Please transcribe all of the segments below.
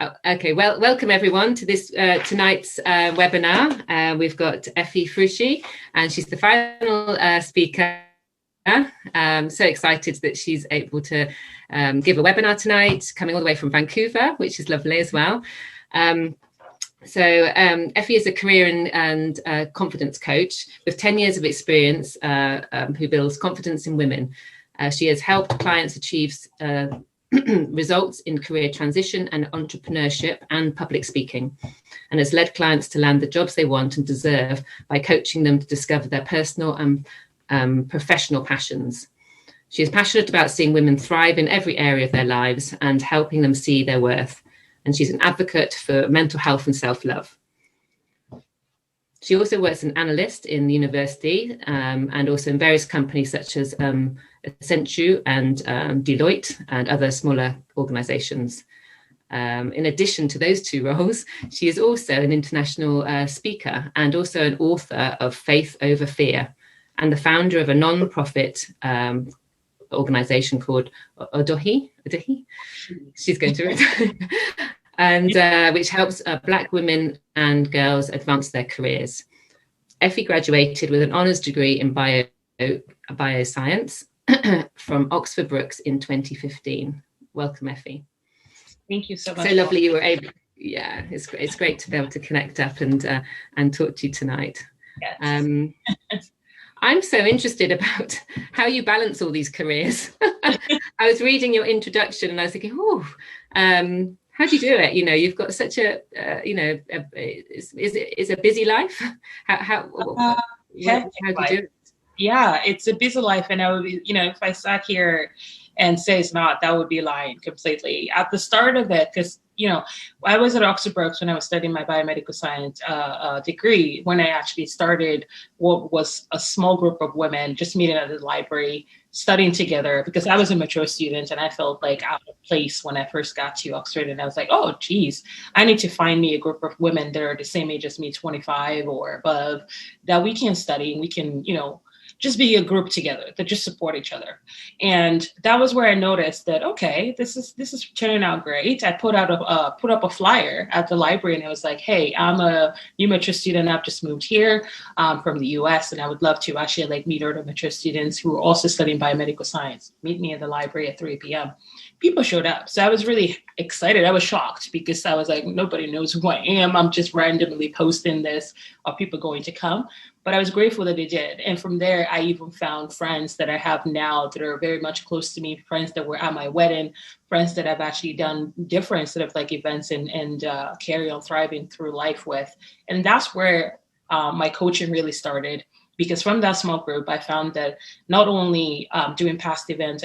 Oh, okay, well, welcome everyone to this tonight's webinar. We've got Efe Fruci, and she's the final speaker. So excited that she's able to give a webinar tonight, coming all the way from Vancouver, which is lovely as well. Efe is a career and confidence coach with 10 years of experience who builds confidence in women. She has helped clients achieve results in career transition and entrepreneurship and public speaking, and has led clients to land the jobs they want and deserve by coaching them to discover their personal and professional passions. She is passionate about seeing women thrive in every area of their lives and helping them see their worth. And she's an advocate for mental health and self-love. She also works as an analyst in the university and also in various companies such as Accenture and Deloitte and other smaller organizations. In addition to those two roles, she is also an international speaker and also an author of Faith Over Fear and the founder of a non-profit organization called Odihi. She's going to it. And which helps Black women and girls advance their careers. Efe graduated with an honours degree in bioscience from Oxford Brookes in 2015. Welcome, Efe. Thank you so much. So lovely you were able. Yeah, it's great to be able to connect up and talk to you tonight. Yes. I'm so interested about how you balance all these careers. I was reading your introduction and I was thinking, how do you do it? You know, you've got such a, is a busy life. How do you do it? Yeah, it's a busy life. And I would be, if I sat here and say it's not, that would be lying completely. At the start of it, because, I was at Oxford Brookes when I was studying my biomedical science degree, when I actually started what was a small group of women just meeting at the library, studying together, because I was a mature student and I felt like out of place when I first got to Oxford. And I was like, oh, geez, I need to find me a group of women that are the same age as me, 25 or above, that we can study and we can, just be a group together that just support each other. And that was where I noticed that, okay, this is turning out great. I put up a flyer at the library and it was like, hey, I'm a new mature student. I've just moved here from the US and I would love to actually meet other mature students who are also studying biomedical science. Meet me at the library at 3 p.m. People showed up. So I was really excited. I was shocked because I was like, nobody knows who I am. I'm just randomly posting this. Are people going to come? But I was grateful that they did. And from there, I even found friends that I have now that are very much close to me, friends that were at my wedding, friends that I've actually done different sort of events and carry on thriving through life with. And that's where my coaching really started. Because from that small group, I found that not only doing past events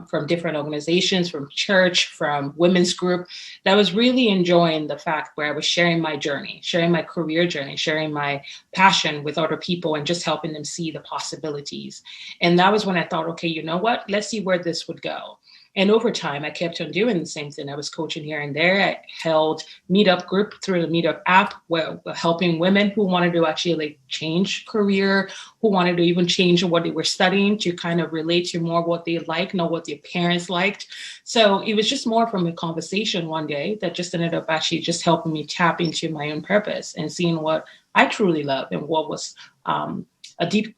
from different organizations, from church, from women's group, that I was really enjoying the fact where I was sharing my journey, sharing my career journey, sharing my passion with other people and just helping them see the possibilities. And that was when I thought, okay, you know what? Let's see where this would go. And over time, I kept on doing the same thing. I was coaching here and there. I held meetup group through the meetup app, where helping women who wanted to actually change career, who wanted to even change what they were studying to kind of relate to more what they like, not what their parents liked. So it was just more from a conversation one day that just ended up actually just helping me tap into my own purpose and seeing what I truly love and what was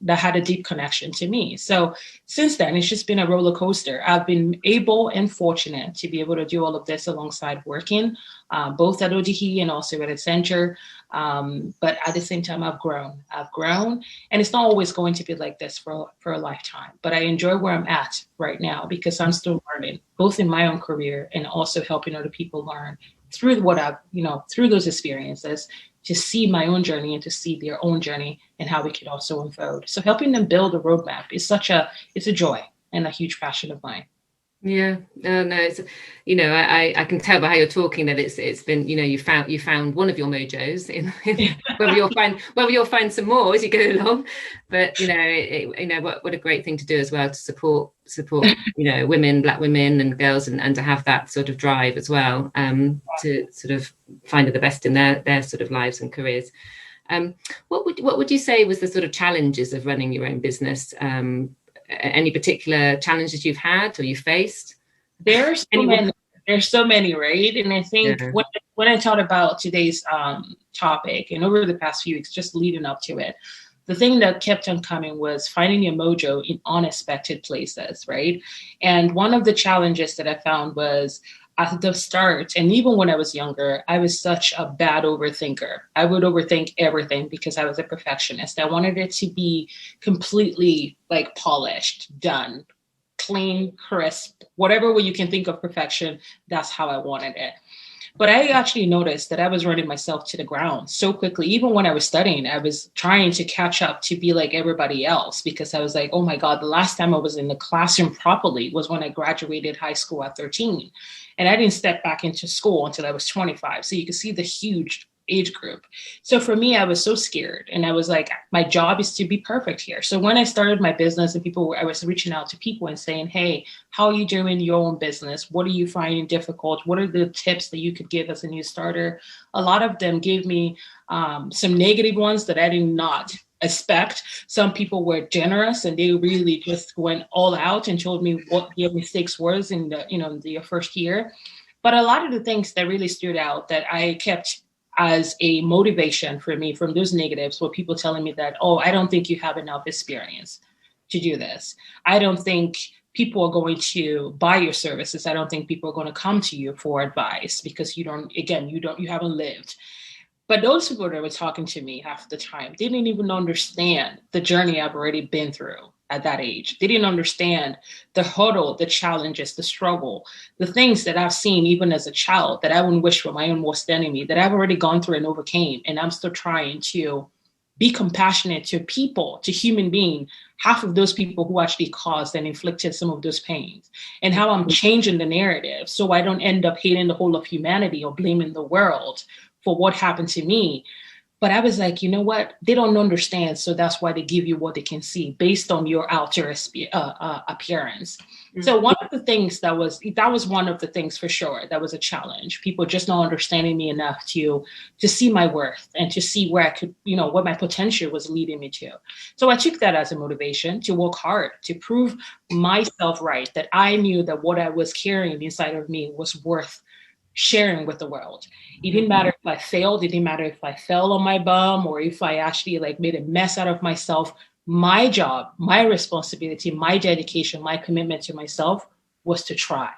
that had a deep connection to me. So since then, it's just been a roller coaster. I've been able and fortunate to be able to do all of this alongside working, both at Odihi and also at Accenture. But at the same time, I've grown, and it's not always going to be like this for a lifetime. But I enjoy where I'm at right now because I'm still learning, both in my own career and also helping other people learn through what I've, through those experiences, to see my own journey and to see their own journey and how we could also unfold. So helping them build a roadmap is it's a joy and a huge passion of mine. Yeah, no, it's, I can tell by how you're talking that it's been, you found one of your mojos in whether you'll find some more as you go along, but what a great thing to do as well, to support women, Black women and girls, and to have that sort of drive as well, to sort of find the best in their sort of lives and careers. What would you say was the sort of challenges of running your own business? Any particular challenges you've had or you faced? There's so many. There's so many, right? And I think Yeah. when I thought about today's topic and over the past few weeks, just leading up to it, the thing that kept on coming was finding your mojo in unexpected places, right? And one of the challenges that I found was at the start, and even when I was younger, I was such a bad overthinker. I would overthink everything because I was a perfectionist. I wanted it to be completely like polished, done, clean, crisp, whatever way you can think of perfection, that's how I wanted it. But I actually noticed that I was running myself to the ground so quickly. Even when I was studying, I was trying to catch up to be like everybody else because I was like, oh my God, the last time I was in the classroom properly was when I graduated high school at 13. And I didn't step back into school until I was 25. So you can see the huge age group. So for me, I was so scared. And I was like, my job is to be perfect here. So when I started my business and I was reaching out to people and saying, hey, how are you doing your own business? What are you finding difficult? What are the tips that you could give as a new starter? A lot of them gave me some negative ones that I did not expect. Some people were generous and they really just went all out and told me what their mistakes was in the first year. But a lot of the things that really stood out that I kept as a motivation for me from those negatives were people telling me that, oh, I don't think you have enough experience to do this. I don't think people are going to buy your services. I don't think people are going to come to you for advice because you haven't lived. But those people that were talking to me half the time didn't even understand the journey I've already been through at that age. They didn't understand the hurdle, the challenges, the struggle, the things that I've seen even as a child that I wouldn't wish for my own worst enemy, that I've already gone through and overcame. And I'm still trying to be compassionate to people, to human beings, half of those people who actually caused and inflicted some of those pains, and how I'm changing the narrative so I don't end up hating the whole of humanity or blaming the world for what happened to me. But I was like, you know what? They don't understand. So that's why they give you what they can see based on your outer appearance. Mm-hmm. So one of the things that was one of the things for sure. That was a challenge. People just not understanding me enough to see my worth and to see where I could, what my potential was leading me to. So I took that as a motivation to work hard, to prove myself right, that I knew that what I was carrying inside of me was worth sharing with the world. It didn't matter if I failed. It didn't matter if I fell on my bum or if I actually made a mess out of myself. My job, my responsibility, my dedication, my commitment to myself was to try.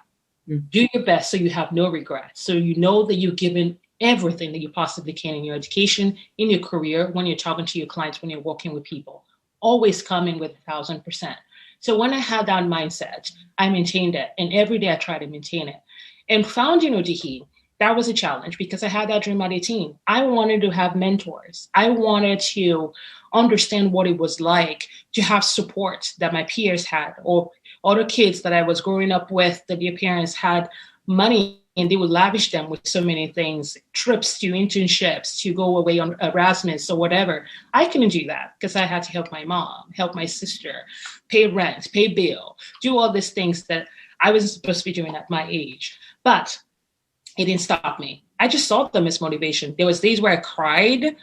Do your best so you have no regrets. So you know that you've given everything that you possibly can in your education, in your career, when you're talking to your clients, when you're working with people. Always come in with 1,000%. So when I had that mindset, I maintained it. And every day I try to maintain it. And founding Odihi, that was a challenge because I had that dream at 18. I wanted to have mentors. I wanted to understand what it was like to have support that my peers had, or other kids that I was growing up with, that their parents had money and they would lavish them with so many things, trips to internships, to go away on Erasmus or whatever. I couldn't do that because I had to help my mom, help my sister, pay rent, pay bill, do all these things that I wasn't supposed to be doing at my age. But it didn't stop me. I just saw them as motivation. There was days where I cried,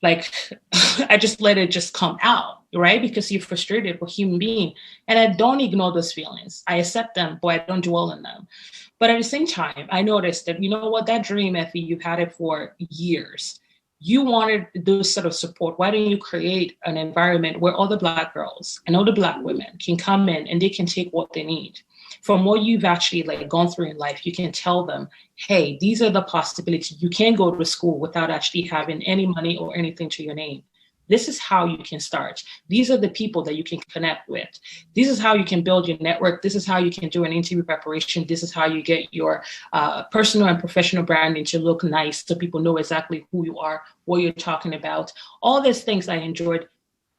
I just let it just come out, right? Because you're frustrated with a human being. And I don't ignore those feelings. I accept them, but I don't dwell on them. But at the same time, I noticed that, that dream, Efe, you've had it for years. You wanted those sort of support. Why don't you create an environment where other Black girls and other Black women can come in and they can take what they need? From what you've actually gone through in life, you can tell them, hey, these are the possibilities. You can go to school without actually having any money or anything to your name. This is how you can start. These are the people that you can connect with. This is how you can build your network. This is how you can do an interview preparation. This is how you get your personal and professional branding to look nice so people know exactly who you are, what you're talking about. All these things I enjoyed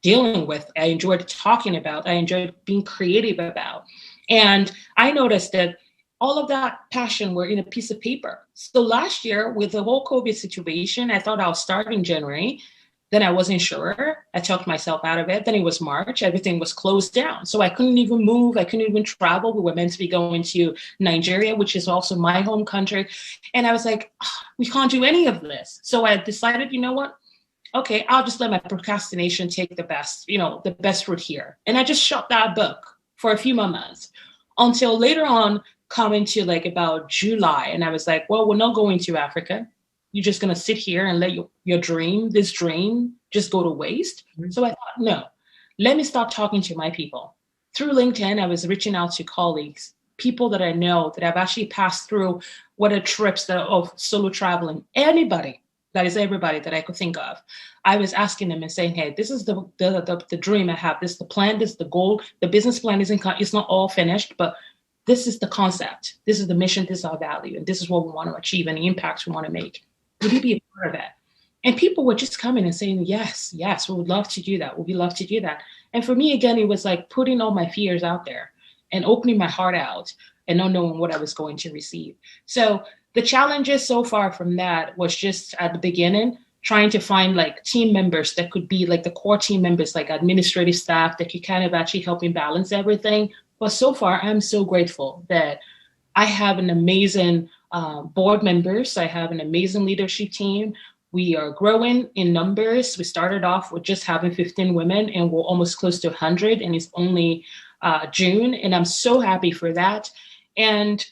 dealing with. I enjoyed talking about. I enjoyed being creative about. And I noticed that all of that passion were in a piece of paper. So last year, with the whole COVID situation, I thought I'll start in January. Then I wasn't sure. I talked myself out of it. Then it was March. Everything was closed down. So I couldn't even move. I couldn't even travel. We were meant to be going to Nigeria, which is also my home country. And I was like, we can't do any of this. So I decided, you know what? Okay, I'll just let my procrastination take the best route here. And I just shut that book for a few more months until later on, coming to like about July, and I was like, well, we're not going to Africa. You're just going to sit here and let your dream, this dream, just go to waste. Mm-hmm. So I thought, no, let me start talking to my people. Through LinkedIn, I was reaching out to colleagues, people that I know that have actually passed through what are trips that are of solo traveling, anybody. That is everybody that I could think of. I was asking them and saying, hey, this is the dream I have. This is the plan, this is the goal. The business plan it's not all finished, but this is the concept. This is the mission, this is our value, and this is what we want to achieve and the impacts we want to make. Would you be a part of that? And people were just coming and saying, yes, we would love to do that. We'd love to do that. And for me, again, it was like putting all my fears out there and opening my heart out and not knowing what I was going to receive. So the challenges so far from that was just at the beginning, trying to find like team members that could be like the core team members, like administrative staff that could kind of actually help me balance everything. But so far, I'm so grateful that I have an amazing board members. I have an amazing leadership team. We are growing in numbers. We started off with just having 15 women and we're almost close to 100, and it's only June. And I'm so happy for that. And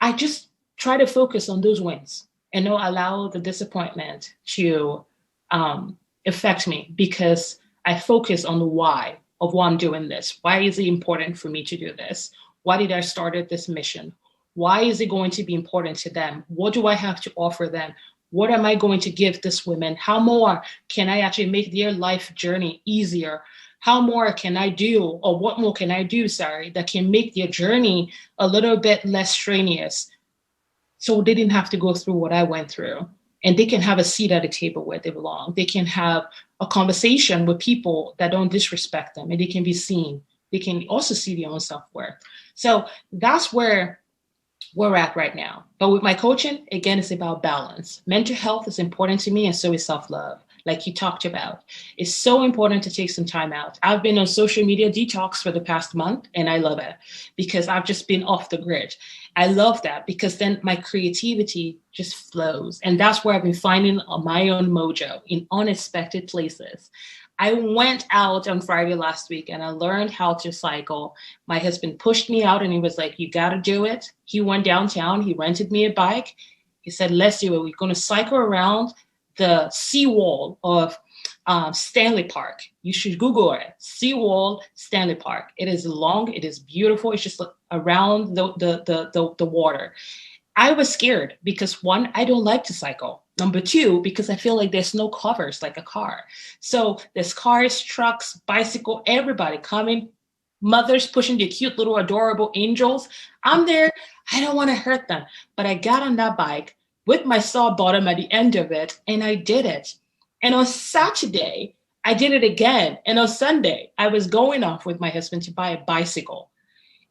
I just try to focus on those wins and not allow the disappointment to affect me, because I focus on the why of why I'm doing this. Why is it important for me to do this? Why did I start this mission? Why is it going to be important to them? What do I have to offer them? What am I going to give this women? How more can I actually make their life journey easier? How more can I do, or what more can I do, that can make their journey a little bit less strenuous, so they didn't have to go through what I went through, and they can have a seat at the table where they belong. They can have a conversation with people that don't disrespect them, and they can be seen. They can also see their own self-worth. So that's where we're at right now. But with my coaching, again, it's about balance. Mental health is important to me, and so is self-love, like you talked about. It's so important to take some time out. I've been on social media detox for the past month, and I love it because I've just been off the grid. I love that because then my creativity just flows. And that's where I've been finding my own mojo in unexpected places. I went out on Friday last week and I learned how to cycle. My husband pushed me out and he was like, you got to do it. He went downtown. He rented me a bike. He said, let's do it. We're going to cycle around the seawall of Stanley Park. You should Google it. Seawall, Stanley Park. It is long. It is beautiful. It's just around the water. I was scared because, one, I don't like to cycle. Number two, because I feel like there's no covers like a car. So there's cars, trucks, bicycle, everybody coming, mothers pushing their cute little adorable angels. I'm there. I don't want to hurt them. But I got on that bike with my saw bottom at the end of it, and I did it. And on Saturday, I did it again. And on Sunday, I was going off with my husband to buy a bicycle.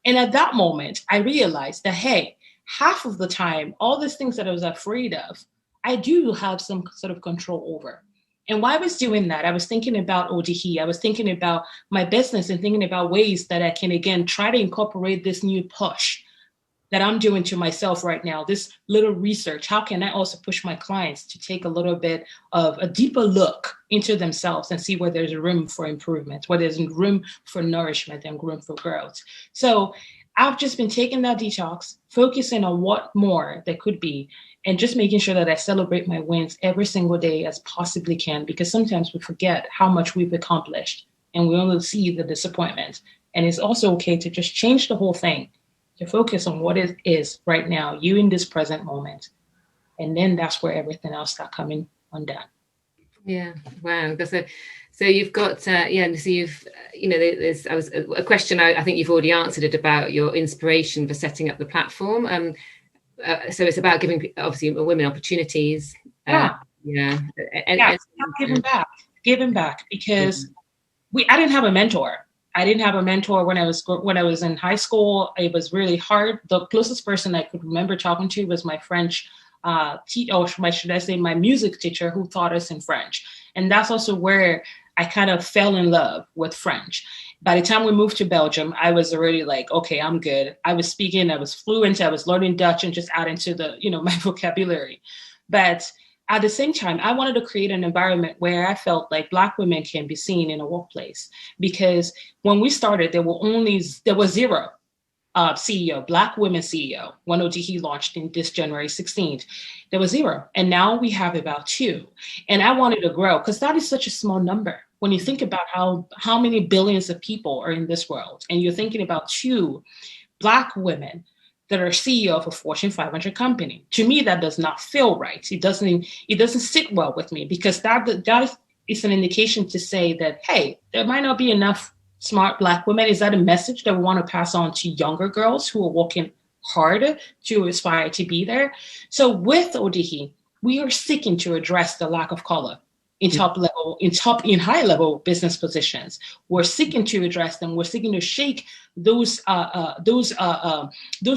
And at that moment, I realized that, hey, half of the time, all these things that I was afraid of, I do have some sort of control over. And while I was doing that, I was thinking about Odihi. I was thinking about my business and thinking about ways that I can, again, try to incorporate this new push that I'm doing to myself right now, this little research. How can I also push my clients to take a little bit of a deeper look into themselves and see where there's room for improvement, where there's room for nourishment and room for growth? So I've just been taking that detox, focusing on what more there could be, and just making sure that I celebrate my wins every single day as possibly can, because sometimes we forget how much we've accomplished and we only see the disappointment. And it's also okay to just change the whole thing, to focus on what it is right now, you in this present moment. And then that's where everything else starts coming undone. Yeah, wow. So you've got, so you've, there's a question I think you've already answered it about your inspiration for setting up the platform. So it's about giving, obviously, women opportunities. Giving back, because I didn't have a mentor. I didn't have a mentor when I was in high school. It was really hard. The closest person I could remember talking to was my French my music teacher, who taught us in French. And that's also where I kind of fell in love with French. By the time we moved to Belgium, I was already like, okay, I'm good. I was speaking, I was fluent, I was learning Dutch and just adding to the, my vocabulary. But at the same time, I wanted to create an environment where I felt like Black women can be seen in a workplace. Because when we started, there was zero CEO, Black women CEO, when Odihi launched in this January 16th, there was 0. And now we have about 2. And I wanted to grow because that is such a small number. When you think about how many billions of people are in this world, and you're thinking about 2 Black women that are CEO of a Fortune 500 company, to me, that does not feel right. It doesn't sit well with me, because that is an indication to say that, hey, there might not be enough smart Black women. Is that a message that we want to pass on to younger girls who are working hard to aspire to be there? So with Odihi, we are seeking to address the lack of color in high level business positions. We're seeking to address them. We're seeking to shake those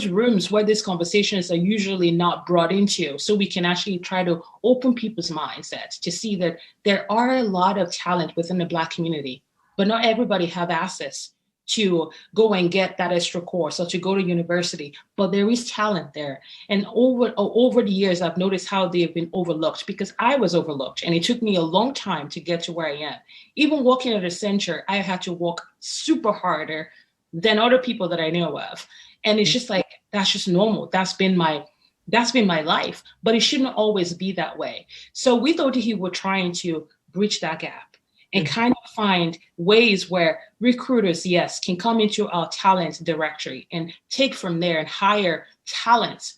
rooms where these conversations are usually not brought into, so we can actually try to open people's mindsets to see that there are a lot of talent within the Black community, but not everybody have access to go and get that extra course or to go to university, but there is talent there. And over the years, I've noticed how they have been overlooked, because I was overlooked, and it took me a long time to get to where I am. Even working at a center, I had to work super harder than other people that I know of. And it's just like, that's just normal. That's been my life, but it shouldn't always be that way. So we thought he were trying to bridge that gap and kind of find ways where recruiters, yes, can come into our talent directory and take from there and hire talent.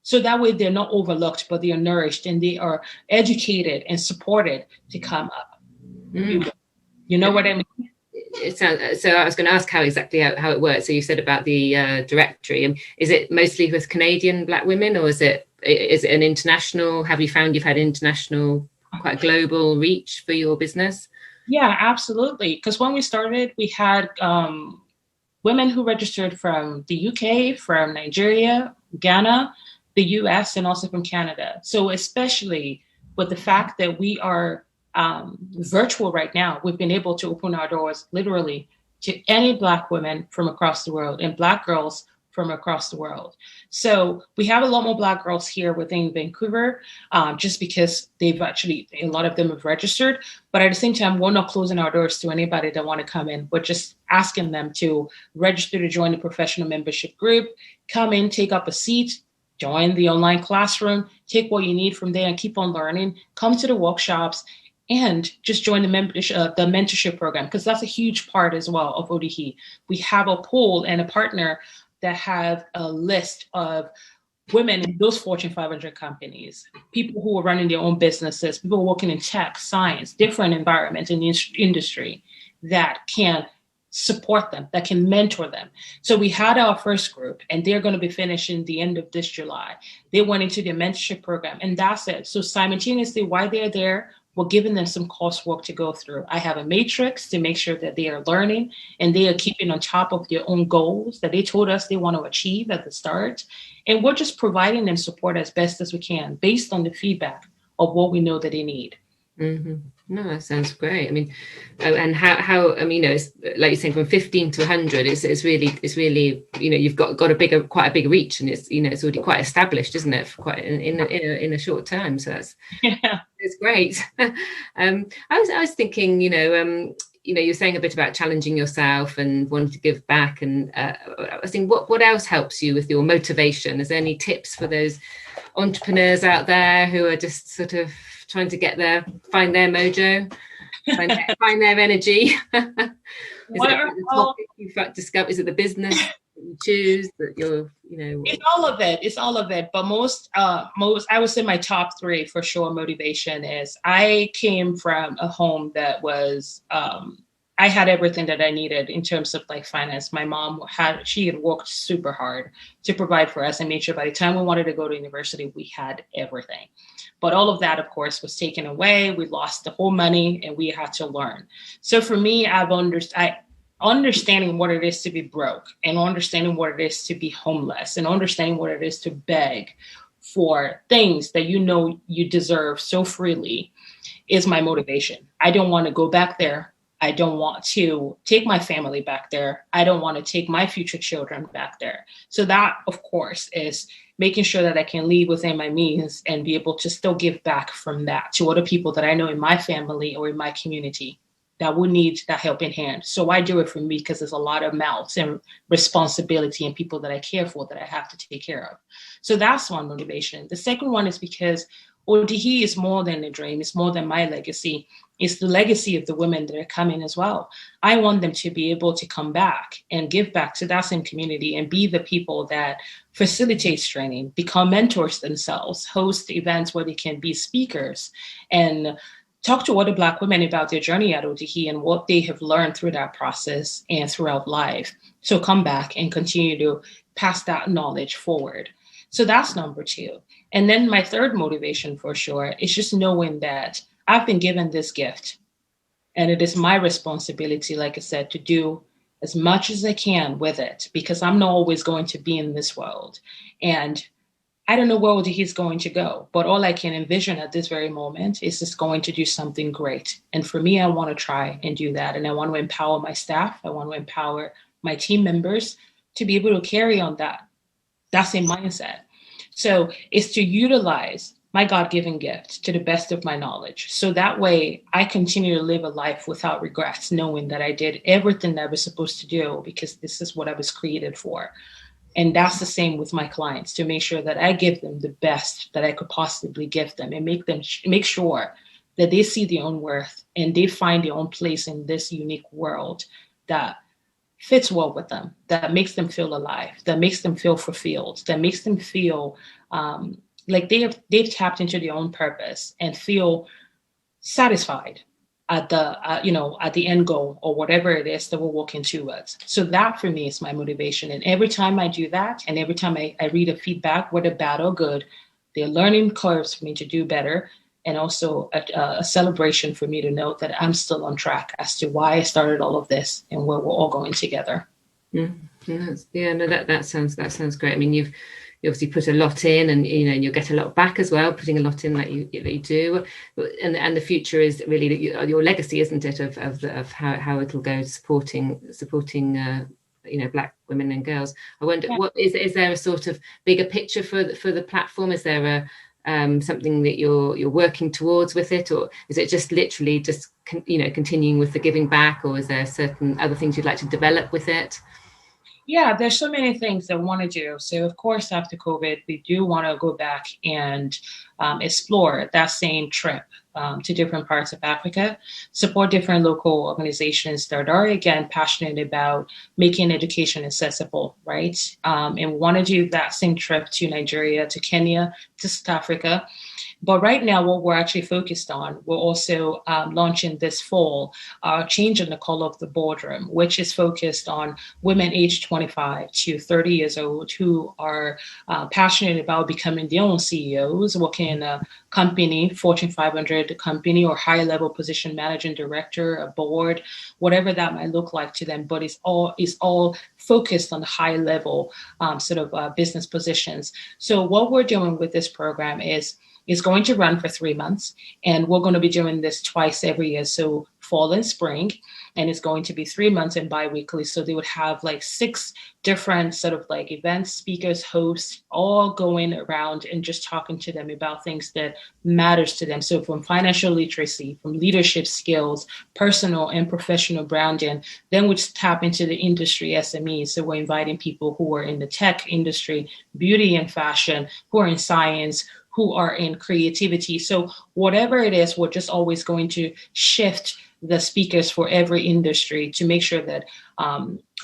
So that way they're not overlooked, but they are nourished and they are educated and supported to come up. You know what I mean? It sounds, so I was going to ask how it works. So you said about the directory, and is it mostly with Canadian Black women, or is it an international? Have you found you've had international, quite global reach for your business? Yeah, absolutely. Because when we started, we had women who registered from the UK, from Nigeria, Ghana, the US, and also from Canada. So especially with the fact that we are virtual right now, we've been able to open our doors literally to any Black women from across the world and Black girls from across the world. So we have a lot more Black girls here within Vancouver, just because a lot of them have registered. But at the same time, we're not closing our doors to anybody that want to come in. We're just asking them to register to join the professional membership group, come in, take up a seat, join the online classroom, take what you need from there and keep on learning, come to the workshops, and just join the mentorship program, because that's a huge part as well of Odihi. We have a pool and a partner that have a list of women in those Fortune 500 companies, people who are running their own businesses, people working in tech, science, different environments in the industry that can support them, that can mentor them. So we had our first group, and they're going to be finishing the end of this July. They went into their mentorship program, and that's it. So simultaneously, while they're there, we're giving them some coursework to go through. I have a matrix to make sure that they are learning and they are keeping on top of their own goals that they told us they want to achieve at the start. And we're just providing them support as best as we can based on the feedback of what we know that they need. Mm-hmm. No, that sounds great. I mean, and how I mean, it's like you're saying, from 15 to 100, it's really, you've got quite a big reach, and it's already quite established, isn't it? For quite in a short time. So it's great. I was thinking, you're saying a bit about challenging yourself and wanting to give back, and I was thinking, what else helps you with your motivation? Is there any tips for those entrepreneurs out there who are just sort of trying to find their mojo, find their energy? Is it the business that you choose, that you're, It's all of it. But most, I would say my top 3 for sure motivation is, I came from a home that was, I had everything that I needed in terms of like finance. My mom had worked super hard to provide for us and made sure by the time we wanted to go to university, we had everything. But all of that, of course, was taken away. We lost the whole money and we had to learn. So for me, understanding what it is to be broke, and understanding what it is to be homeless, and understanding what it is to beg for things that you deserve so freely is my motivation. I don't want to go back there. I don't want to take my family back there. I don't want to take my future children back there. So that, of course, is making sure that I can live within my means and be able to still give back from that to other people that I know in my family or in my community. that will need that helping hand. So I do it for me because there's a lot of mouths and responsibility and people that I care for that I have to take care of. So that's one motivation. The second one is because Odihi is more than a dream. It's more than my legacy. It's the legacy of the women that are coming as well. I want them to be able to come back and give back to that same community and be the people that facilitates training, become mentors themselves, host events where they can be speakers, and talk to other Black women about their journey at Odihi and what they have learned through that process and throughout life. So come back and continue to pass that knowledge forward. So that's number two. And then my third motivation for sure is just knowing that I've been given this gift and it is my responsibility, like I said, to do as much as I can with it, because I'm not always going to be in this world. And I don't know where he's going to go, but all I can envision at this very moment is just going to do something great. And for me, I want to try and do that. And I want to empower my staff. I want to empower my team members to be able to carry on that same mindset. So it's to utilize my God-given gift to the best of my knowledge. So that way I continue to live a life without regrets, knowing that I did everything that I was supposed to do because this is what I was created for. And that's the same with my clients, to make sure that I give them the best that I could possibly give them and make sure that they see their own worth and they find their own place in this unique world that fits well with them, that makes them feel alive, that makes them feel fulfilled, that makes them feel like they've tapped into their own purpose and feel satisfied at the end goal or whatever it is that we're working towards. So that for me is my motivation. And every time I do that, and every time I read a feedback, whether bad or good, they're learning curves for me to do better. And also a celebration for me to know that I'm still on track as to why I started all of this and where we're all going together. That sounds great. I mean, you obviously put a lot in, and you'll get a lot back as well, putting a lot in that you do, and the future is really your legacy, isn't it, of how it'll go supporting Black women and girls. I wonder, what is there a sort of bigger picture for the platform? Is there something that you're working towards with it, or is it just literally just continuing with the giving back, or is there certain other things you'd like to develop with it? Yeah, there's so many things that I want to do. So of course, after COVID, we do want to go back and explore that same trip to different parts of Africa, support different local organizations that are, again, passionate about making education accessible, right? And want to do that same trip to Nigeria, to Kenya, to South Africa. But right now, what we're actually focused on, we're also launching this fall, Changing the Color of the Boardroom, which is focused on women aged 25 to 30 years old who are passionate about becoming their own CEOs, working in a company, Fortune 500 company, or high level position, managing director, a board, whatever that might look like to them. But it's all focused on high level business positions. So what we're doing with this program is going to run for 3 months, and we're going to be doing this twice every year. So fall and spring, and it's going to be 3 months and bi-weekly. So they would have like 6 different events, speakers, hosts, all going around and just talking to them about things that matters to them. So from financial literacy, from leadership skills, personal and professional branding, then we tap into the industry SMEs. So we're inviting people who are in the tech industry, beauty and fashion, who are in science, who are in creativity. So whatever it is, we're just always going to shift the speakers for every industry to make sure that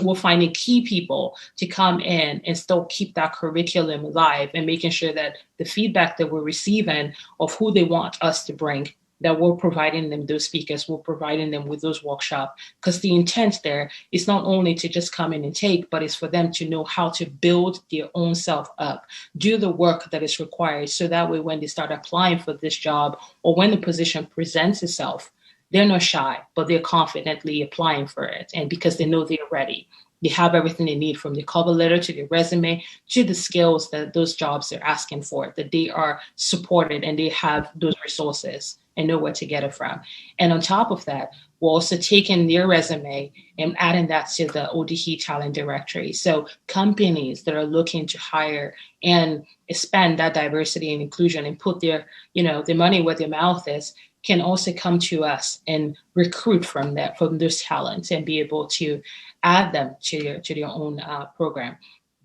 we're finding key people to come in and still keep that curriculum alive, and making sure that the feedback that we're receiving of who they want us to bring, that we're providing them those speakers, we're providing them with those workshops, because the intent there is not only to just come in and take, but it's for them to know how to build their own self up, do the work that is required. So that way, when they start applying for this job, or when the position presents itself, they're not shy, but they're confidently applying for it. And because they know they're ready. they have everything they need, from the cover letter to the resume to the skills that those jobs are asking for, that they are supported and they have those resources and know where to get it from. And on top of that, we're also taking their resume and adding that to the Odihi talent directory. So companies that are looking to hire and expand that diversity and inclusion and put their, their money where their mouth is, can also come to us and recruit from those talents and be able to add them to their own program.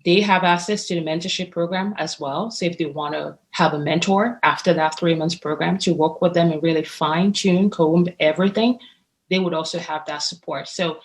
They have access to the mentorship program as well. So if they want to have a mentor after that 3 months program to work with them and really fine tune, comb everything, they would also have that support. So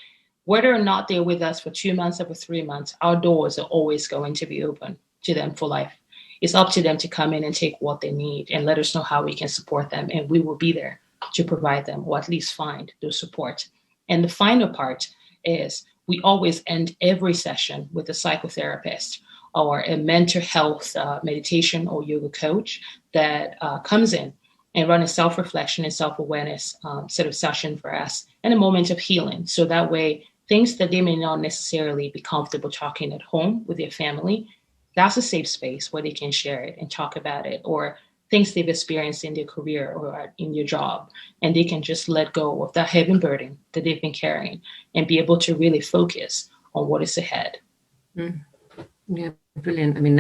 whether or not they're with us for 2 months or for 3 months, our doors are always going to be open to them for life. It's up to them to come in and take what they need and let us know how we can support them. And we will be there to provide them, or at least find those support. And the final part is we always end every session with a psychotherapist or a mental health meditation or yoga coach that comes in and run a self-reflection and self-awareness sort of session for us and a moment of healing. So that way, things that they may not necessarily be comfortable talking at home with their family, that's a safe space where they can share it and talk about it, or things they've experienced in their career or in their job, and they can just let go of that heavy burden that they've been carrying and be able to really focus on what is ahead. Yeah, brilliant. I mean,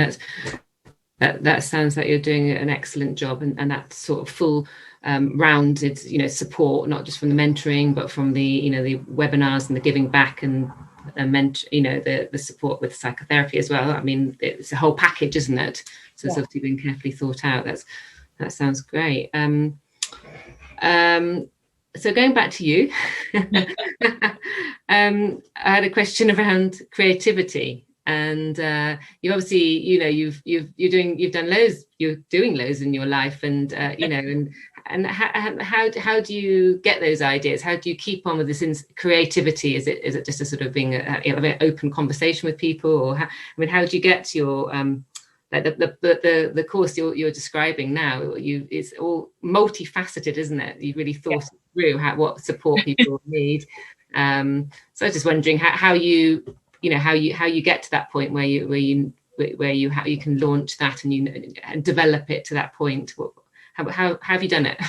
that sounds like you're doing an excellent job, and that sort of full rounded, support, not just from the mentoring, but from the, the webinars and the giving back and the support with psychotherapy as well. I mean, it's a whole package, isn't it? So it's obviously been carefully thought out. That sounds great. So going back to you, I had a question around creativity, and you obviously, you're doing loads in your life, and and how do you get those ideas? How do you keep on with this creativity? Is it just a sort of being an open conversation with people, or how do you get to your the course you're describing now? It's all multifaceted, isn't it? You've really thought through what support people need. So I was just wondering how you get to that point where you can launch that and develop it to that point. How have you done it?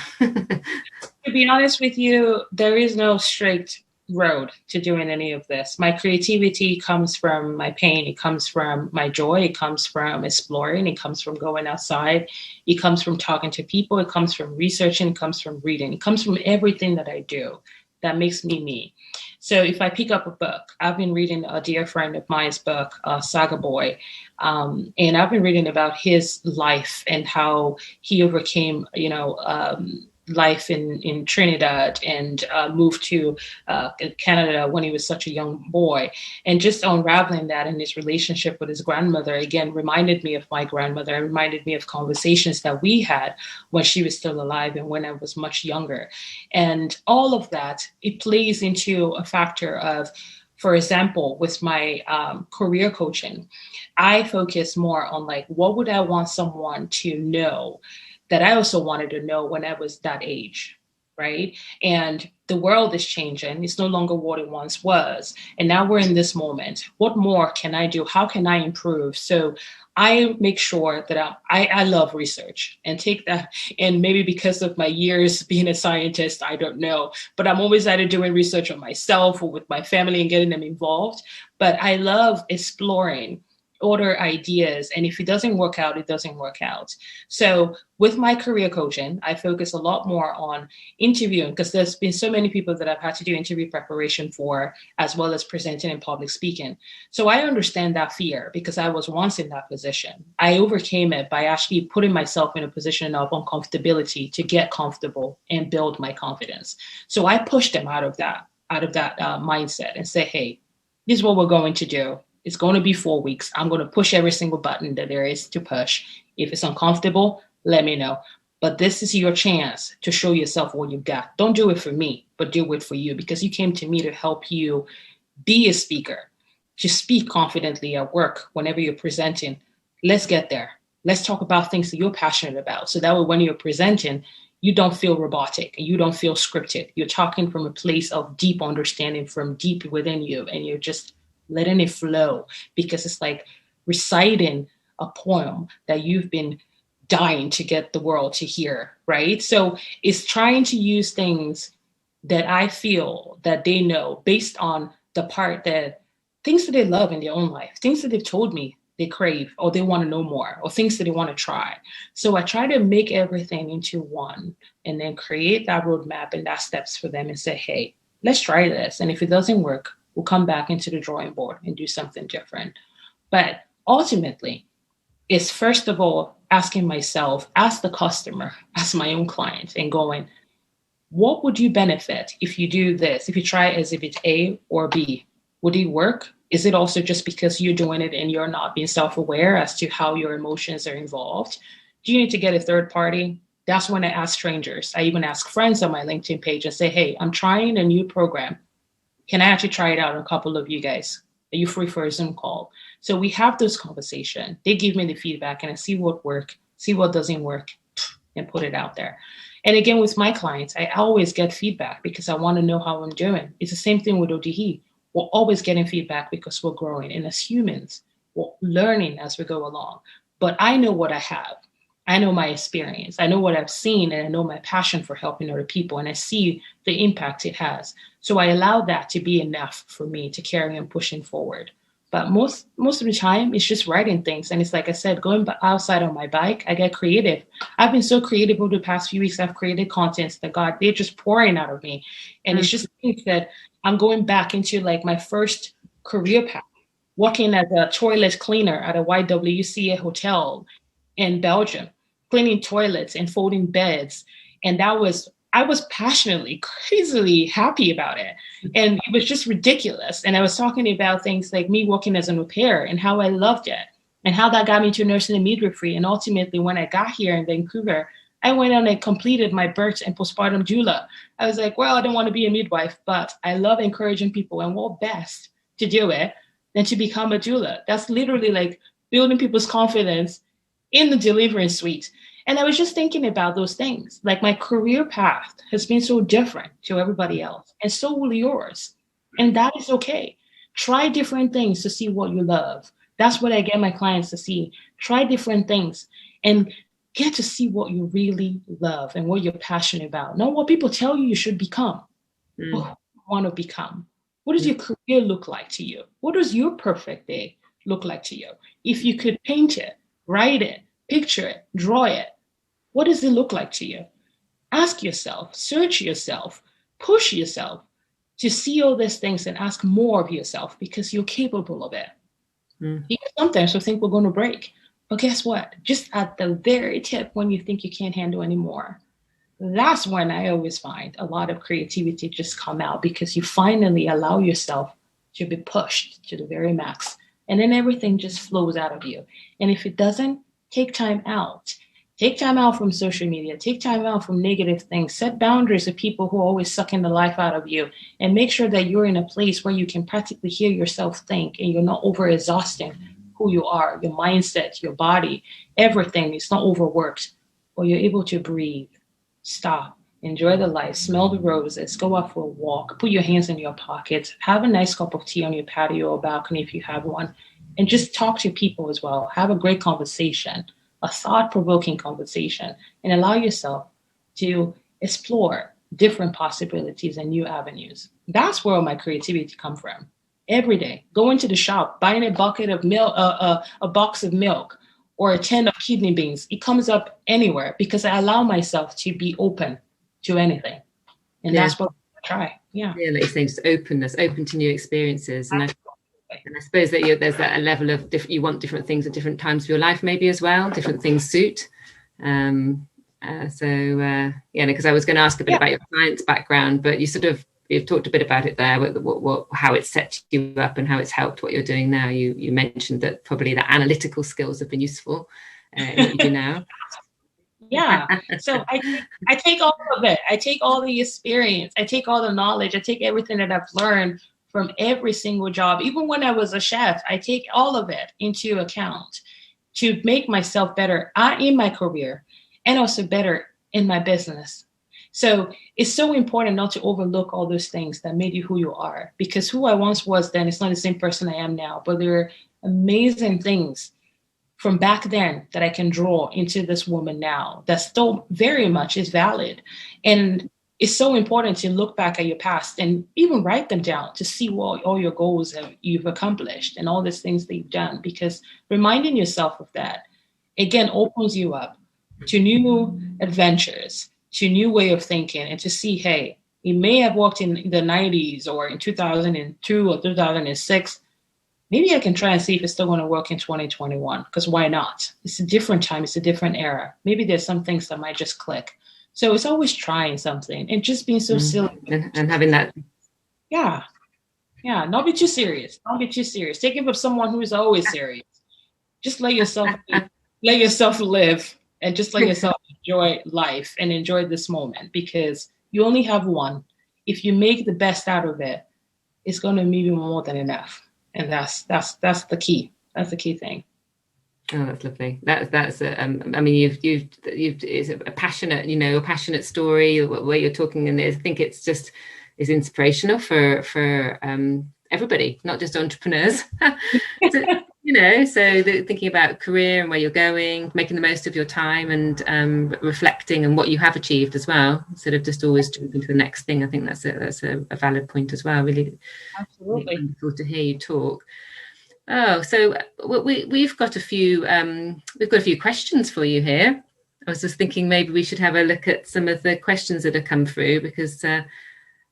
To be honest with you, there is no straight road to doing any of this. My creativity comes from my pain. It comes from my joy. It comes from exploring. It comes from going outside. It comes from talking to people. It comes from researching. It comes from reading. It comes from everything that I do that makes me me. So if I pick up a book, I've been reading a dear friend of mine's book, Saga Boy, and I've been reading about his life and how he overcame, life in Trinidad and moved to Canada when he was such a young boy. And just unraveling that in his relationship with his grandmother, again, reminded me of my grandmother and reminded me of conversations that we had when she was still alive and when I was much younger. And all of that, it plays into a factor of, for example, with my career coaching, I focus more on what would I want someone to know that I also wanted to know when I was that age, right? And the world is changing. It's no longer what it once was. And now we're in this moment. What more can I do? How can I improve? So I make sure that I love research and take that. And maybe because of my years being a scientist, I don't know, but I'm always either doing research on myself or with my family and getting them involved. But I love exploring other ideas. And if it doesn't work out, it doesn't work out. So with my career coaching, I focus a lot more on interviewing, because there's been so many people that I've had to do interview preparation for, as well as presenting and public speaking. So I understand that fear because I was once in that position. I overcame it by actually putting myself in a position of uncomfortability to get comfortable and build my confidence. So I pushed them out of that mindset and say, hey, this is what we're going to do. It's going to be 4 weeks. I'm going to push every single button that there is to push. If it's uncomfortable, let me know. But this is your chance to show yourself what you've got. Don't do it for me, but do it for you, because you came to me to help you be a speaker, to speak confidently at work whenever you're presenting. Let's get there. Let's talk about things that you're passionate about. So that way when you're presenting, you don't feel robotic and you don't feel scripted. You're talking from a place of deep understanding from deep within you, and you're just letting it flow, because it's like reciting a poem that you've been dying to get the world to hear, right? So it's trying to use things that I feel that they know based on the part that things that they love in their own life, things that they've told me they crave or they want to know more, or things that they want to try. So I try to make everything into one and then create that roadmap and that steps for them and say, hey, let's try this. And if it doesn't work, we'll come back into the drawing board and do something different. But ultimately, it's first of all asking myself, as the customer, as my own client, and going, what would you benefit if you do this? If you try exhibit A or B, would it work? Is it also just because you're doing it and you're not being self-aware as to how your emotions are involved? Do you need to get a third party? That's when I ask strangers. I even ask friends on my LinkedIn page and say, hey, I'm trying a new program. Can I actually try it out on a couple of you guys? Are you free for a Zoom call? So we have those conversations. They give me the feedback and I see what works, see what doesn't work, and put it out there. And again, with my clients, I always get feedback because I want to know how I'm doing. It's the same thing with Odihi. We're always getting feedback because we're growing. And as humans, we're learning as we go along. But I know what I have. I know my experience. I know what I've seen, and I know my passion for helping other people. And I see the impact it has. So I allow that to be enough for me to carry on pushing forward. But most of the time, it's just writing things. And it's like I said, going outside on my bike, I get creative. I've been so creative over the past few weeks. I've created contents that God, they're just pouring out of me. And it's just things that I'm going back into, like my first career path, working as a toilet cleaner at a YWCA hotel in Belgium, cleaning toilets and folding beds. And I was passionately, crazily happy about it. And it was just ridiculous. And I was talking about things like me working as an au pair and how I loved it and how that got me to nursing and midwifery. And ultimately, when I got here in Vancouver, I went on and completed my birth and postpartum doula. I was like, well, I don't want to be a midwife, but I love encouraging people. And what best to do it than to become a doula? That's literally like building people's confidence in the delivery suite. And I was just thinking about those things. Like my career path has been so different to everybody else, and so will yours. And that is okay. Try different things to see what you love. That's what I get my clients to see. Try different things and get to see what you really love and what you're passionate about. Not what people tell you should become, but who you want to become. What does your career look like to you? What does your perfect day look like to you? If you could paint it, write it, picture it, draw it, what does it look like to you? Ask yourself, search yourself, push yourself to see all these things and ask more of yourself because you're capable of it. Because sometimes we think we're going to break. But guess what? Just at the very tip, when you think you can't handle anymore, that's when I always find a lot of creativity just come out, because you finally allow yourself to be pushed to the very max. And then everything just flows out of you. And if it doesn't, take time out. Take time out from social media. Take time out from negative things. Set boundaries with people who are always sucking the life out of you. And make sure that you're in a place where you can practically hear yourself think and you're not over-exhausting who you are, your mindset, your body, everything. It's not overworked. Or you're able to breathe, stop, enjoy the life, smell the roses, go out for a walk, put your hands in your pockets, have a nice cup of tea on your patio or balcony if you have one, and just talk to people as well. Have a great conversation, a thought-provoking conversation, and allow yourself to explore different possibilities and new avenues. That's where my creativity comes from. Every day, going to the shop, buying a bucket of milk, a box of milk, or a tin of kidney beans. It comes up anywhere because I allow myself to be open to anything. And that's what I try. Yeah. Yeah, like you say, just openness, open to new experiences. And I suppose that there's that a level of you want different things at different times of your life, maybe as well. Different things suit. Because I was going to ask a bit about your science background, but you've talked a bit about it there, how it set you up and how it's helped what you're doing now. You mentioned that probably the analytical skills have been useful in what you do now. Yeah. So I take all of it. I take all the experience. I take all the knowledge. I take everything that I've learned from every single job. Even when I was a chef, I take all of it into account to make myself better in my career and also better in my business. So it's so important not to overlook all those things that made you who you are, because who I once was then is not the same person I am now. But there are amazing things from back then that I can draw into this woman now that still very much is valid. And it's so important to look back at your past and even write them down to see what all your goals you've accomplished and all these things that you've done, because reminding yourself of that, again, opens you up to new adventures, to new way of thinking, and to see, hey, it may have worked in the 90s or in 2002 or 2006. Maybe I can try and see if it's still going to work in 2021, because why not? It's a different time. It's a different era. Maybe there's some things that might just click. So it's always trying something and just being so silly. And having that. Yeah. Yeah. Not be too serious. Don't be too serious. Take it from someone who is always serious. Just let yourself live, and just let yourself enjoy life and enjoy this moment, because you only have one. If you make the best out of it, it's going to be more than enough. And that's the key. That's the key thing. Oh, that's lovely. That's I mean, you've it's a passionate, a passionate story where you're talking, and I think it's inspirational for everybody, not just entrepreneurs. So thinking about career and where you're going, making the most of your time, and reflecting on what you have achieved as well, instead of just always jumping to the next thing. I think that's a valid point as well. Really, absolutely really wonderful to hear you talk. Oh, so we've got a few questions for you here. I was just thinking maybe we should have a look at some of the questions that have come through, because I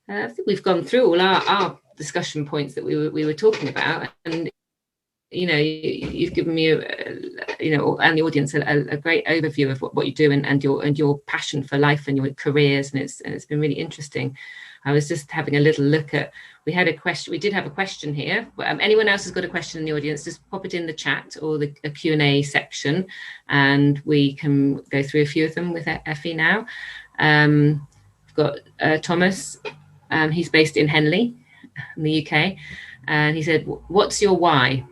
think we've gone through all our discussion points that we were talking about, and you've given me and the audience a great overview of what you do and your passion for life and your careers, and it's been really interesting. I was just having a little look at. We did have a question here. Anyone else has got a question in the audience, just pop it in the chat or the Q&A section, and we can go through a few of them with Efe now. We've got Thomas. He's based in Henley, in the UK, and he said, "What's your why?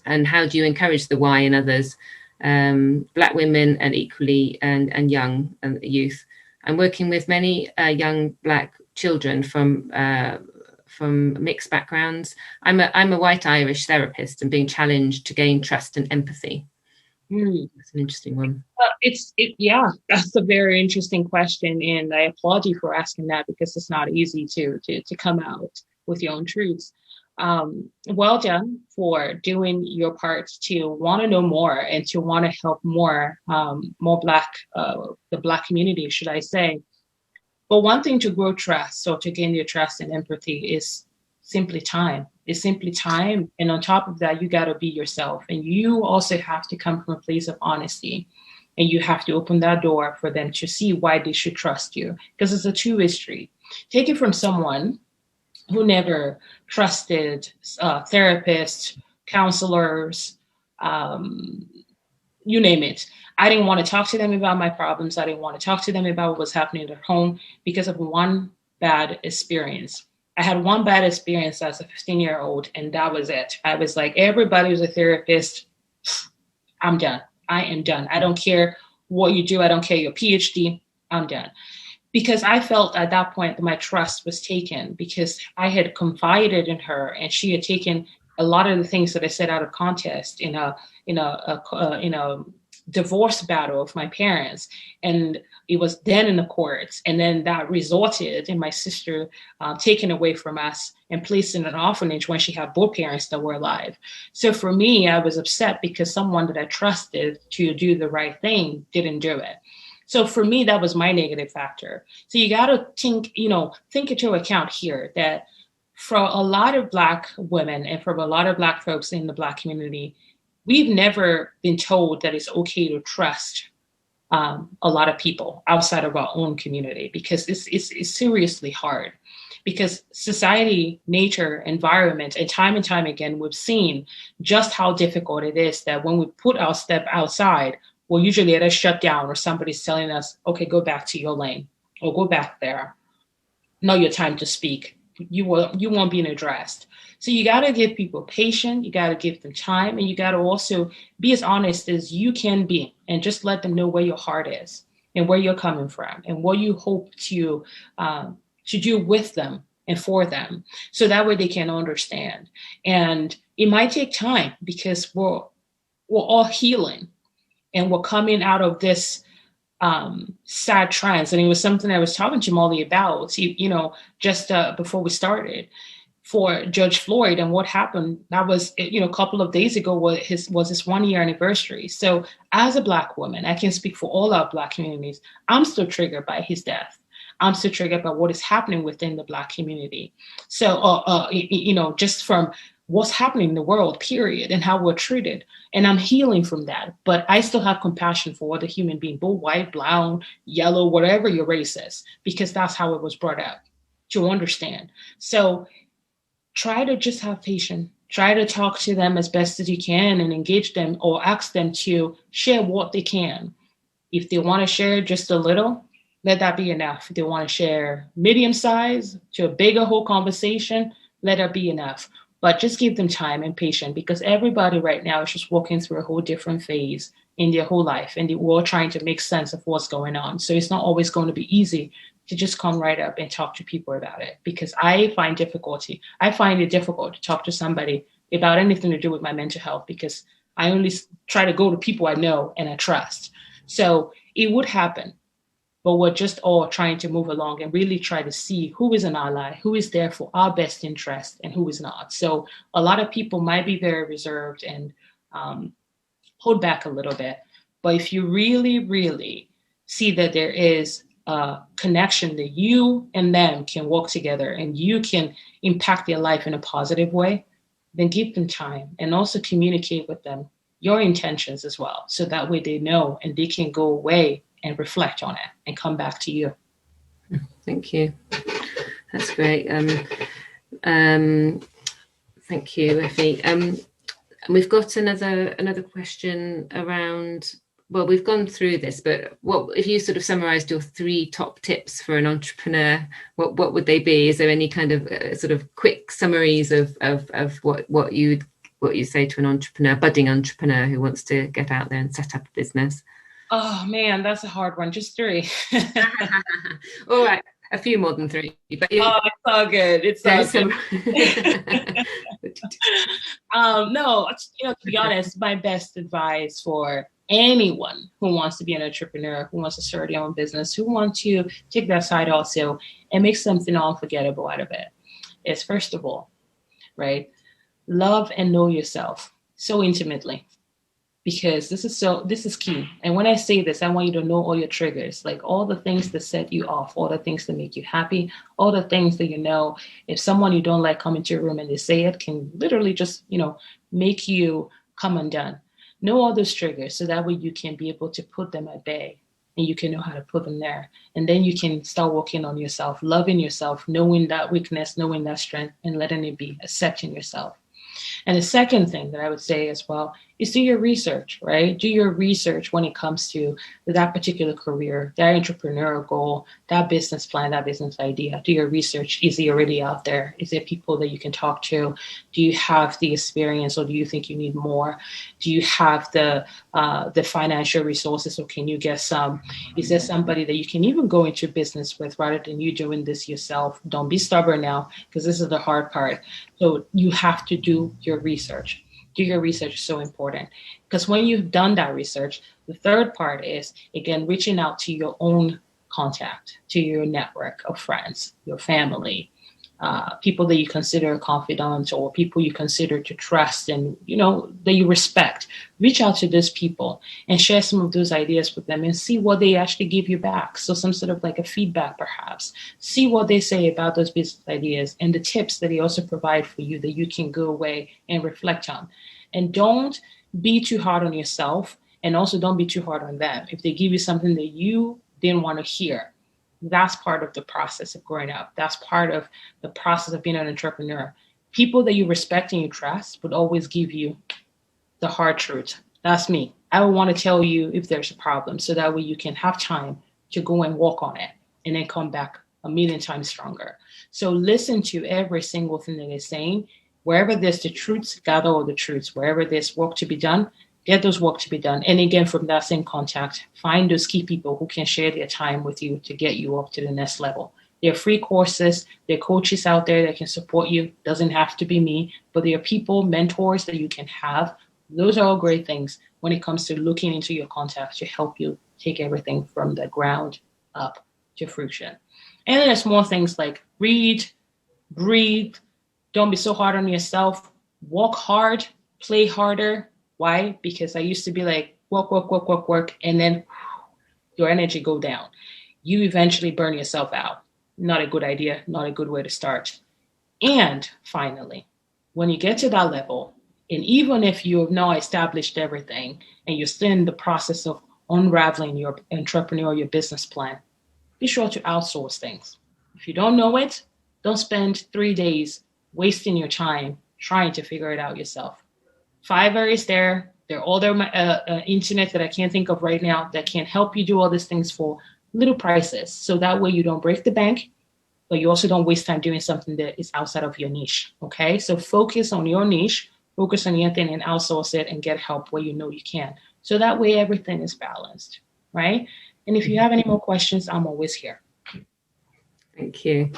And how do you encourage the why in others, Black women and equally and young youth? I'm working with many young Black children from mixed backgrounds. I'm a white Irish therapist and being challenged to gain trust and empathy." That's an interesting one. That's a very interesting question, and I applaud you for asking that, because it's not easy to come out with your own truths. Well done for doing your part to want to know more and to want to help more the Black community, should I say. But one thing to grow trust, or to gain your trust and empathy, is simply time. It's simply time. And on top of that, you got to be yourself. And you also have to come from a place of honesty. And you have to open that door for them to see why they should trust you. Because it's a two-way street. Take it from someone who never trusted therapists, counselors, you name it. I didn't want to talk to them about my problems. I didn't want to talk to them about what was happening at home because of one bad experience. I had one bad experience as a 15-year-old, and that was it. I was like, everybody was a therapist. I'm done. I am done. I don't care what you do. I don't care your PhD. I'm done. Because I felt at that point that my trust was taken, because I had confided in her, and she had taken a lot of the things that I said out of context in a divorce battle of my parents. And it was then in the courts. And then that resulted in my sister taken away from us and placed in an orphanage when she had both parents that were alive. So for me, I was upset because someone that I trusted to do the right thing didn't do it. So for me, that was my negative factor. So you got to think into account here that for a lot of Black women and for a lot of Black folks in the Black community, we've never been told that it's okay to trust a lot of people outside of our own community, because it's seriously hard. Because society, nature, environment, and time again, we've seen just how difficult it is that when we put our step outside, we're usually at a shutdown, or somebody's telling us, okay, go back to your lane, or go back there. Not your time to speak. You won't be addressed. So you got to give people patience, you got to give them time, and you got to also be as honest as you can be, and just let them know where your heart is. and where you're coming from and what you hope to do with them and for them. So that way they can understand. And it might take time because we're all healing and we're coming out of this sad trance. And it was something I was talking to Molly about, just before we started, for Judge Floyd and what happened. That was, a couple of days ago was his 1 year anniversary. So as a Black woman, I can speak for all our Black communities. I'm still triggered by his death. I'm still triggered by what is happening within the Black community. So, just from what's happening in the world, period, and how we're treated. And I'm healing from that. But I still have compassion for other human being, both white, brown, yellow, whatever your race is, because that's how it was brought up, to understand. So try to just have patience. Try to talk to them as best as you can and engage them or ask them to share what they can. If they want to share just a little, let that be enough. If they want to share medium size to a bigger whole conversation, let that be enough. But just give them time and patience, because everybody right now is just walking through a whole different phase in their whole life, and we're all trying to make sense of what's going on. So it's not always going to be easy to just come right up and talk to people about it, because I find it difficult to talk to somebody about anything to do with my mental health, because I only try to go to people I know and I trust. So it would happen, but we're just all trying to move along and really try to see who is an ally, who is there for our best interest, and who is not. So a lot of people might be very reserved and hold back a little bit. But if you really, really see that there is a connection that you and them can work together and you can impact their life in a positive way, then give them time and also communicate with them your intentions as well. So that way they know and they can go away and reflect on it and come back to you. Thank you. That's great. Thank you, Efe. We've got another question around, well, we've gone through this, but what if you sort of summarized your 3 top tips for an entrepreneur, what would they be? Is there any kind of sort of quick summaries of what you say to an budding entrepreneur who wants to get out there and set up a business? Oh man, that's a hard one. Just 3. All right, a few more than 3. But it's all good. It's all good. No, to be honest, my best advice for anyone who wants to be an entrepreneur, who wants to start their own business, who wants to take that side also and make something unforgettable out of it, is first of all, right, love and know yourself so intimately. Because this is key. And when I say this, I want you to know all your triggers, like all the things that set you off, all the things that make you happy, all the things that, if someone you don't like come into your room and they say it, can literally just, make you come undone. Know all those triggers so that way you can be able to put them at bay and you can know how to put them there. And then you can start working on yourself, loving yourself, knowing that weakness, knowing that strength, and letting it be, accepting yourself. And the second thing that I would say as well is do your research, right? Do your research when it comes to that particular career, that entrepreneurial goal, that business plan, that business idea. Do your research. Is it already out there? Is there people that you can talk to? Do you have the experience, or do you think you need more? Do you have the financial resources, or can you get some? Is there somebody that you can even go into business with rather than you doing this yourself? Don't be stubborn now, because this is the hard part. So you have to do your research. Do your research is so important, because when you've done that research, the third part is, again, reaching out to your own contact, to your network of friends, your family, people that you consider confidants, or people you consider to trust and, that you respect. Reach out to those people and share some of those ideas with them and see what they actually give you back. So some sort of like a feedback, perhaps. See what they say about those business ideas and the tips that they also provide for you that you can go away and reflect on. And don't be too hard on yourself, and also don't be too hard on them. If they give you something that you didn't want to hear, that's part of the process of growing up. That's part of the process of being an entrepreneur. People that you respect and you trust would always give you the hard truth. That's me. I would want to tell you if there's a problem, so that way you can have time to go and work on it and then come back a million times stronger. So listen to every single thing that they're saying. Wherever there's the truths, gather all the truths. Wherever there's work to be done, Get those work to be done. And again, from that same contact, find those key people who can share their time with you to get you up to the next level. There are free courses, there are coaches out there that can support you. Doesn't have to be me, but there are people, mentors that you can have. Those are all great things when it comes to looking into your contacts to help you take everything from the ground up to fruition. And there's more things like read, breathe, don't be so hard on yourself, work hard, play harder. Why? Because I used to be like, work, and then your energy go down. You eventually burn yourself out. Not a good idea, not a good way to start. And finally, when you get to that level, and even if you have now established everything and you're still in the process of unraveling your entrepreneurial, your business plan, be sure to outsource things. If you don't know it, don't spend 3 days wasting your time trying to figure it out yourself. Fiverr is there. They're all there internet that I can't think of right now that can help you do all these things for little prices. So that way you don't break the bank, but you also don't waste time doing something that is outside of your niche. Okay. So focus on your niche, focus on your thing and outsource it and get help where you know you can. So that way everything is balanced. Right. And if you have any more questions, I'm always here. Thank you.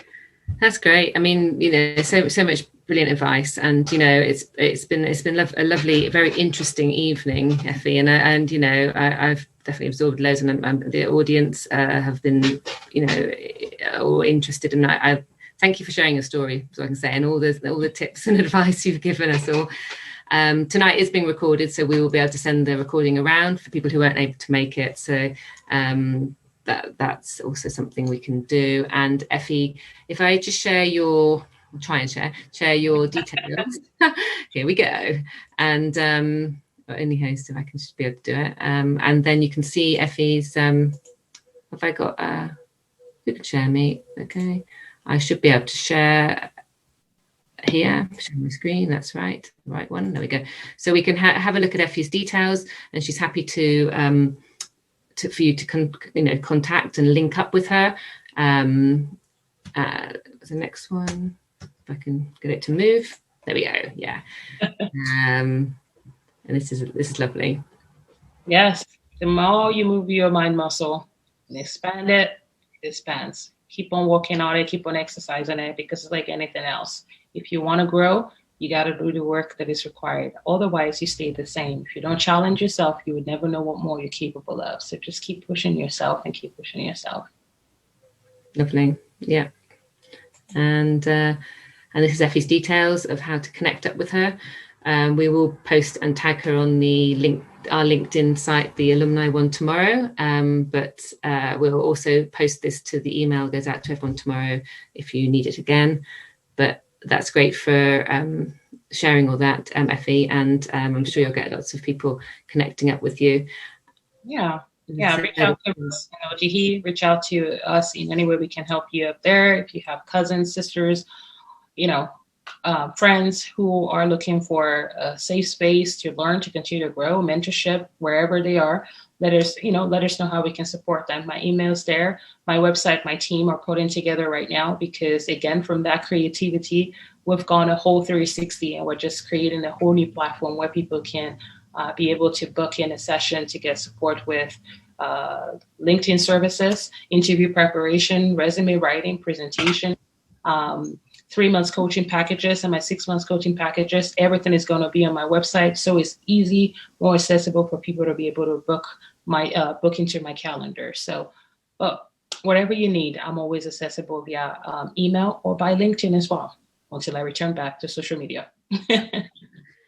That's great. I mean, so much brilliant advice, and it's been a lovely, very interesting evening, Efe, and I've definitely absorbed loads, and the audience have been all interested, and I thank you for sharing your story, so I can say, and all the tips and advice you've given us all. Tonight is being recorded, so we will be able to send the recording around for people who weren't able to make it. So that's also something we can do. And Efe, if I just share your details. Here we go. And only host if I can just be able to do it. And then you can see Effie's. Have I got? You can share me. Okay, I should be able to share here. Share my screen. That's right. The right one. There we go. So we can have a look at Effie's details, and she's happy to for you to contact and link up with her. The next one, if I can get it to move. There we go. Yeah. And this is lovely. Yes. The more you move your mind muscle and expand it, it expands. Keep on working on it, keep on exercising it, because it's like anything else. If you want to grow, you got to do the work that is required. Otherwise, you stay the same. If you don't challenge yourself, you would never know what more you're capable of. So just keep pushing yourself and keep pushing yourself. Lovely. Yeah. And this is Effie's details of how to connect up with her. We will post and tag her on our LinkedIn site, the alumni one, tomorrow. But we'll also post this to the email, goes out to everyone tomorrow if you need it again. But that's great for sharing all that, Efe, and I'm sure you'll get lots of people connecting up with you. Yeah. Yeah, reach out to us, Odihi, reach out to us in any way we can help you up there. If you have cousins, sisters, friends who are looking for a safe space to learn, to continue to grow, mentorship, wherever they are, let us know how we can support them. My email's there, my website, my team are putting together right now, because again, from that creativity, we've gone a whole 360 and we're just creating a whole new platform where people can be able to book in a session to get support with LinkedIn services, interview preparation, resume writing, presentation, 3 months coaching packages, and my 6 months coaching packages. Everything is going to be on my website, so it's easy, more accessible for people to be able to book into my calendar. So, whatever you need, I'm always accessible via email or by LinkedIn as well, until I return back to social media.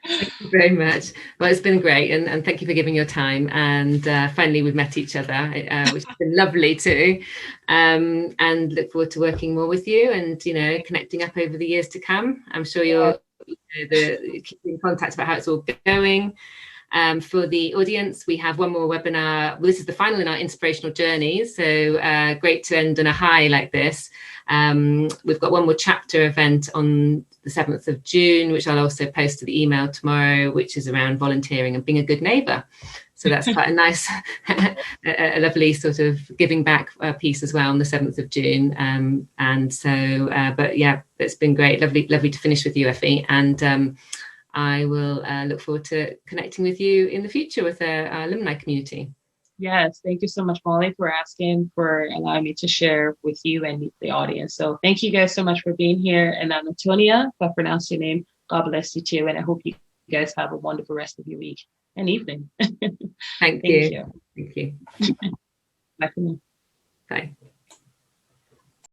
Thank you very much. Well, it's been great, and thank you for giving your time. And finally, we've met each other, which has been lovely too. And look forward to working more with you, and connecting up over the years to come. I'm sure you'll keep in contact about how it's all going. For the audience, we have one more webinar. Well, this is the final in our inspirational journey, so great to end on a high like this. We've got one more chapter event on the 7th of June, which I'll also post to the email tomorrow, which is around volunteering and being a good neighbour. So that's quite a nice, a lovely sort of giving back piece as well on the 7th of June. And so, but yeah, it's been great. Lovely to finish with you, Efe. And I will look forward to connecting with you in the future with our alumni community. Yes, thank you so much, Molly, for asking, for allowing me to share with you and the audience. So thank you guys so much for being here. And Antonia, if I pronounced your name, God bless you too. And I hope you guys have a wonderful rest of your week and evening. Thank you. Thank you. Bye for now. Bye.